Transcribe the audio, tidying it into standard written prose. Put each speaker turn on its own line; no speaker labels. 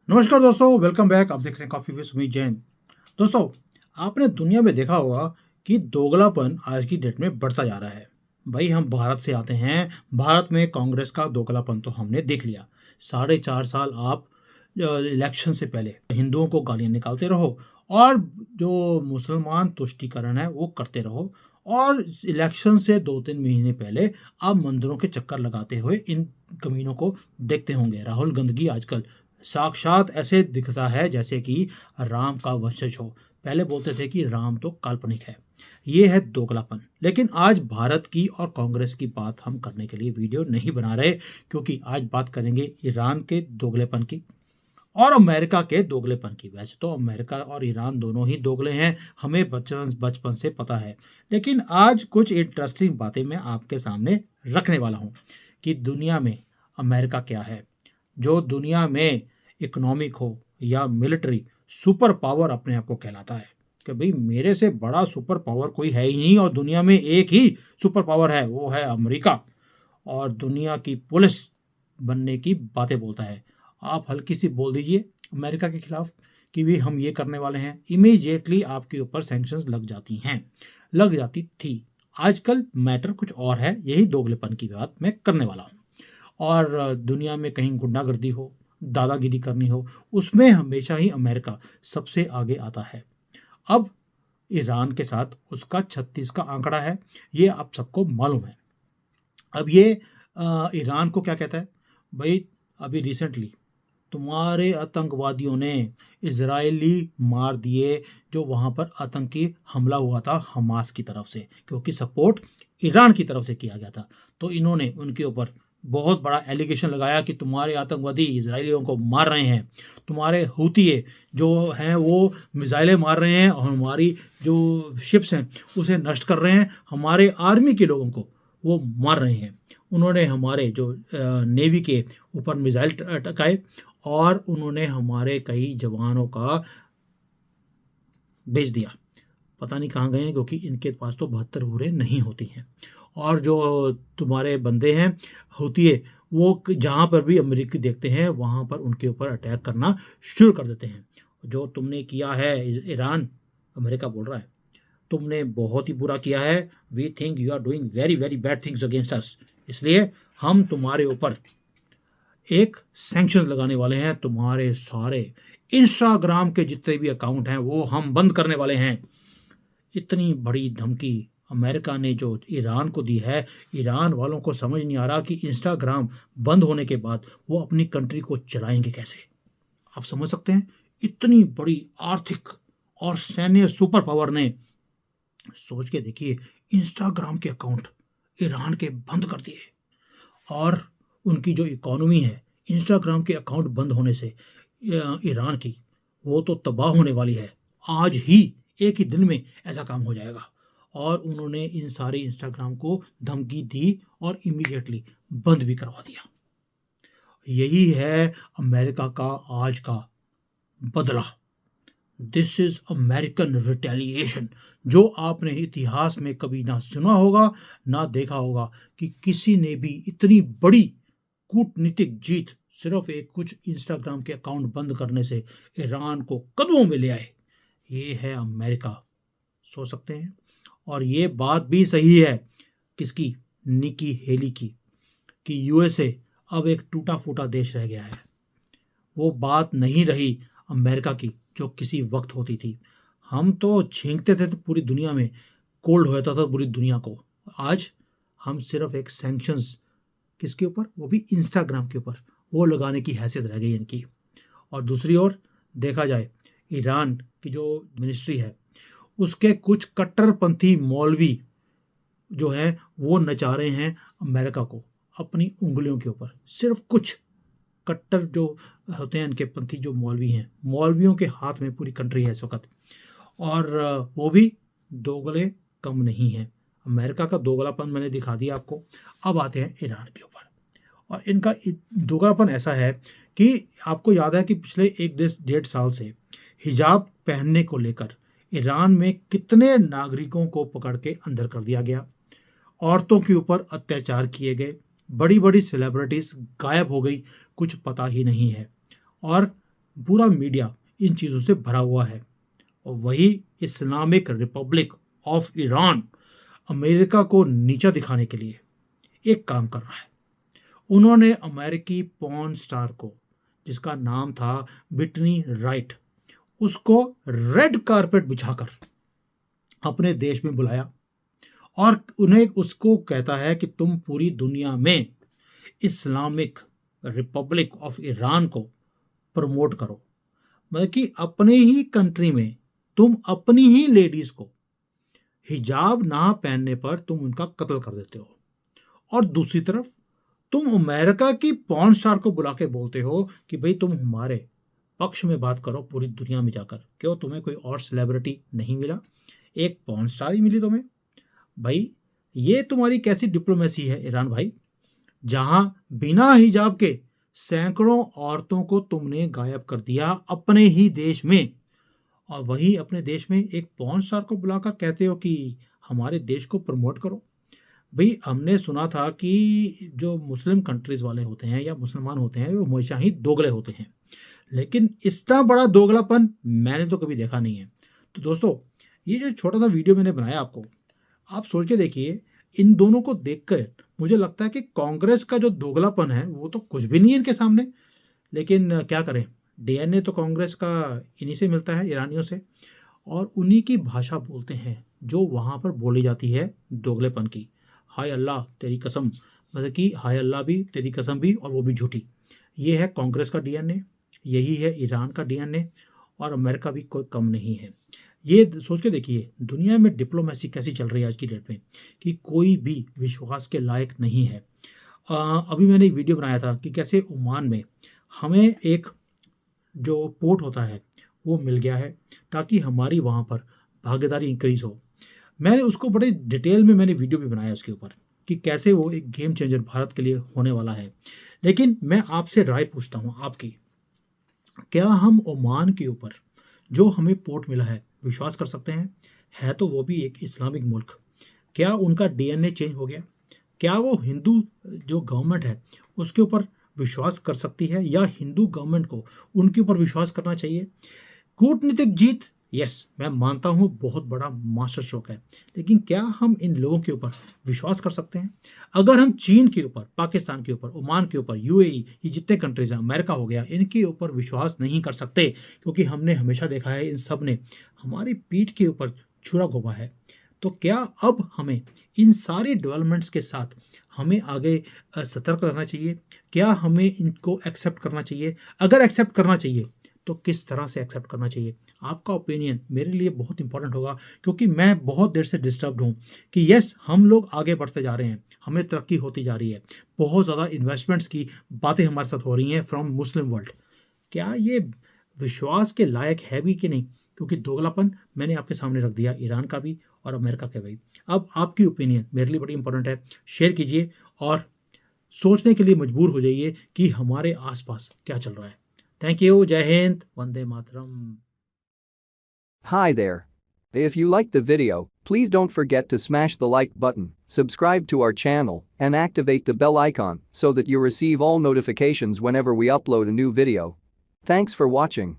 नमस्कार दोस्तों, welcome back. आप देख रहे हैं कॉफी विद सुमित जैन। दोस्तों, आपने दुनिया में देखा होगा कि दोगलापन आज की डेट में बढ़ता जा रहा है। भाई, हम भारत से आते हैं। भारत में कांग्रेस का दोगलापन तो हमने देख लिया। 4.5 साल आप इलेक्शन से पहले हिंदुओं को गालियां निकालते रहो और जो मुसलमान तुष्टीकरण है वो करते रहो, और इलेक्शन से 2-3 महीने पहले आप मंदिरों के चक्कर लगाते हुए इन कमीनों को देखते होंगे। राहुल गांधी आजकल साक्षात ऐसे दिखता है जैसे कि राम का वंशज हो। पहले बोलते थे कि राम तो काल्पनिक है। ये है दोगलापन। लेकिन आज भारत की और कांग्रेस की बात हम करने के लिए वीडियो नहीं बना रहे, क्योंकि आज बात करेंगे ईरान के दोगलेपन की और अमेरिका के दोगलेपन की। वैसे तो अमेरिका और ईरान दोनों ही दोगले हैं, हमें बचपन बचपन से पता है। लेकिन आज कुछ इंटरेस्टिंग बातें मैं आपके सामने रखने वाला हूँ कि दुनिया में अमेरिका क्या है, जो दुनिया में इकोनॉमिक हो या मिलिट्री सुपर पावर अपने आप को कहलाता है कि भाई मेरे से बड़ा सुपर पावर कोई है ही नहीं, और दुनिया में एक ही सुपर पावर है, वो है अमेरिका। और दुनिया की पुलिस बनने की बातें बोलता है। आप हल्की सी बोल दीजिए अमेरिका के खिलाफ कि भी हम ये करने वाले हैं, इमीडिएटली आपके ऊपर सैंक्शंस लग जाती हैं, लग जाती थी। आजकल मैटर कुछ और है, यही दोगलेपन की बात मैं करने वाला हूँ। और दुनिया में कहीं गुंडागर्दी हो, दादागिरी करनी हो, उसमें हमेशा ही अमेरिका सबसे आगे आता है। अब ईरान के साथ उसका 36 का आंकड़ा है, ये आप सबको मालूम है। अब ये ईरान को क्या कहता है, भाई अभी रिसेंटली तुम्हारे आतंकवादियों ने इजरायली मार दिए, जो वहाँ पर आतंकी हमला हुआ था हमास की तरफ से, क्योंकि सपोर्ट ईरान की तरफ से किया गया था। तो इन्होंने उनके ऊपर बहुत बड़ा एलिगेशन लगाया कि तुम्हारे आतंकवादी इजरायलियों को मार रहे हैं, तुम्हारे हूतिये जो हैं वो मिसाइलें मार रहे हैं, और हमारी जो शिप्स हैं उसे नष्ट कर रहे हैं, हमारे आर्मी के लोगों को वो मार रहे हैं। उन्होंने हमारे जो नेवी के ऊपर मिसाइल टकाए, और उन्होंने हमारे कई जवानों का भेज दिया। पता नहीं कहाँ गए हैं, क्योंकि इनके पास तो 72 उरें नहीं होती हैं। और जो तुम्हारे बंदे हैं हूतिये, वो जहाँ पर भी अमेरिकी देखते हैं वहाँ पर उनके ऊपर अटैक करना शुरू कर देते हैं। जो तुमने किया है ईरान, अमेरिका बोल रहा है, तुमने बहुत ही बुरा किया है। We think you are doing very very bad things against us, इसलिए हम तुम्हारे ऊपर एक सैंक्शन लगाने वाले हैं। तुम्हारे सारे इंस्टाग्राम के जितने भी अकाउंट हैं वो हम बंद करने वाले हैं। इतनी बड़ी धमकी अमेरिका ने जो ईरान को दी है, ईरान वालों को समझ नहीं आ रहा कि इंस्टाग्राम बंद होने के बाद वो अपनी कंट्री को चलाएंगे कैसे। आप समझ सकते हैं, इतनी बड़ी आर्थिक और सैन्य सुपर पावर ने, सोच के देखिए, इंस्टाग्राम के अकाउंट ईरान के बंद कर दिए। और उनकी जो इकोनॉमी है, इंस्टाग्राम के अकाउंट बंद होने से ईरान की, वो तो तबाह होने वाली है। आज ही एक ही दिन में ऐसा काम हो जाएगा। और उन्होंने इन सारे इंस्टाग्राम को धमकी दी और इमीडिएटली बंद भी करवा दिया। यही है अमेरिका का आज का बदला। दिस इज अमेरिकन रिटेलिएशन, जो आपने इतिहास में कभी ना सुना होगा ना देखा होगा कि किसी ने भी इतनी बड़ी कूटनीतिक जीत सिर्फ एक कुछ इंस्टाग्राम के अकाउंट बंद करने से ईरान को कदमों में ले आए। ये है अमेरिका, सोच सकते हैं। और ये बात भी सही है किसकी, निकी हेली की, कि यूएसए अब एक टूटा फूटा देश रह गया है। वो बात नहीं रही अमेरिका की जो किसी वक्त होती थी। हम तो छींकते थे तो पूरी दुनिया में कोल्ड हो जाता था पूरी दुनिया को। आज हम सिर्फ एक सैंक्शंस, किसके ऊपर, वो भी इंस्टाग्राम के ऊपर, वो लगाने की हैसियत रह गई इनकी। और दूसरी ओर देखा जाए, ईरान की जो मिनिस्ट्री है उसके कुछ कट्टरपंथी मौलवी जो हैं वो नचा रहे हैं अमेरिका को अपनी उंगलियों के ऊपर। सिर्फ कुछ कट्टर जो होते हैं इनके पंथी जो मौलवी हैं, मौलवियों के हाथ में पूरी कंट्री है इस वक्त। और वो भी दोगले कम नहीं हैं। अमेरिका का दोगलापन मैंने दिखा दिया आपको। अब आते हैं ईरान के ऊपर। और इनका दोगलापन ऐसा है कि आपको याद है कि पिछले 1-1.5 साल से हिजाब पहनने को लेकर ईरान में कितने नागरिकों को पकड़ के अंदर कर दिया गया, औरतों के ऊपर अत्याचार किए गए, बड़ी बड़ी सेलिब्रिटीज़ गायब हो गई, कुछ पता ही नहीं है। और पूरा मीडिया इन चीज़ों से भरा हुआ है। और वही Islamic Republic of Iran America को नीचा दिखाने के लिए एक काम कर रहा है। उन्होंने अमेरिकी पॉर्न स्टार को, जिसका नाम था ब्रिटनी राइट, उसको रेड कारपेट बिछाकर अपने देश में बुलाया और उन्हें उसको कहता है कि तुम पूरी दुनिया में इस्लामिक रिपब्लिक ऑफ ईरान को प्रमोट करो। मतलब कि अपने ही कंट्री में तुम अपनी ही लेडीज को हिजाब ना पहनने पर तुम उनका कत्ल कर देते हो, और दूसरी तरफ तुम अमेरिका की पॉर्न स्टार को बुला के बोलते हो कि भाई तुम हमारे पक्ष में बात करो पूरी दुनिया में जाकर। क्यों, तुम्हें कोई और सेलिब्रिटी नहीं मिला, एक पॉर्न स्टार ही मिली तुम्हें? भाई ये तुम्हारी कैसी डिप्लोमेसी है ईरान भाई, जहां बिना हिजाब के सैकड़ों औरतों को तुमने गायब कर दिया अपने ही देश में, और वही अपने देश में एक पॉर्न स्टार को बुलाकर कहते हो कि हमारे देश को प्रमोट करो। भाई हमने सुना था कि जो मुस्लिम कंट्रीज वाले होते हैं या मुसलमान होते हैं वो हमेशा ही दोगले होते हैं, लेकिन इतना बड़ा दोगलापन मैंने तो कभी देखा नहीं है। तो दोस्तों, ये जो छोटा सा वीडियो मैंने बनाया आपको, आप सोच के देखिए, इन दोनों को देखकर मुझे लगता है कि कांग्रेस का जो दोगलापन है वो तो कुछ भी नहीं है इनके सामने। लेकिन क्या करें, डीएनए तो कांग्रेस का इन्हीं से मिलता है, ईरानियों से, और उन्हीं की भाषा बोलते हैं जो वहाँ पर बोली जाती है दोगलेपन की। हाय अल्लाह तेरी कसम, मतलब कि हाय अल्लाह भी तेरी कसम भी, और वो भी झूठी। ये है कांग्रेस का डीएनए, यही है ईरान का डीएनए, और अमेरिका भी कोई कम नहीं है। ये सोच के देखिए दुनिया में डिप्लोमेसी कैसी चल रही है आज की डेट में, कि कोई भी विश्वास के लायक नहीं है। अभी मैंने एक वीडियो बनाया था कि कैसे ओमान में हमें एक जो पोर्ट होता है वो मिल गया है ताकि हमारी वहाँ पर भागीदारी इंक्रीज हो। मैंने उसको बड़े डिटेल में मैंने वीडियो भी बनाया उसके ऊपर कि कैसे वो एक गेम चेंजर भारत के लिए होने वाला है। लेकिन मैं आपसे राय पूछता हूँ आपकी, क्या हम ओमान के ऊपर जो हमें पोर्ट मिला है विश्वास कर सकते हैं? है तो वो भी एक इस्लामिक मुल्क। क्या उनका डीएनए चेंज हो गया? क्या वो हिंदू जो गवर्नमेंट है उसके ऊपर विश्वास कर सकती है, या हिंदू गवर्नमेंट को उनके ऊपर विश्वास करना चाहिए? कूटनीतिक जीत, यस मैं मानता हूँ बहुत बड़ा मास्टर स्ट्रोक है, लेकिन क्या हम इन लोगों के ऊपर विश्वास कर सकते हैं? अगर हम चीन के ऊपर, पाकिस्तान के ऊपर, ओमान के ऊपर, यूएई, ये जितने कंट्रीज हैं, अमेरिका हो गया, इनके ऊपर विश्वास नहीं कर सकते, क्योंकि हमने हमेशा देखा है इन सब ने हमारी पीठ के ऊपर छुरा घोंपा है, तो क्या अब हमें इन सारी डेवलपमेंट्स के साथ हमें आगे सतर्क रहना चाहिए? क्या हमें इनको एक्सेप्ट करना चाहिए? अगर एक्सेप्ट करना चाहिए तो किस तरह से एक्सेप्ट करना चाहिए? आपका ओपिनियन मेरे लिए बहुत इंपॉर्टेंट होगा, क्योंकि मैं बहुत देर से डिस्टर्ब्ड हूँ कि यस हम लोग आगे बढ़ते जा रहे हैं, हमें तरक्की होती जा रही है, बहुत ज़्यादा इन्वेस्टमेंट्स की बातें हमारे साथ हो रही हैं फ्रॉम मुस्लिम वर्ल्ड। क्या ये विश्वास के लायक है भी कि नहीं? क्योंकि दोगलापन मैंने आपके सामने रख दिया, ईरान का भी और अमेरिका का भी। अब आपकी ओपिनियन मेरे लिए बड़ी इंपॉर्टेंट है, शेयर कीजिए और सोचने के लिए मजबूर हो जाइए कि हमारे आसपास क्या चल रहा है। थैंक यू, जय Hind, Vande Mataram.
Hi there. If you liked the video, please don't forget to smash the like button, subscribe to our channel, and activate the bell icon so that you receive all notifications whenever we upload a new video. Thanks for watching.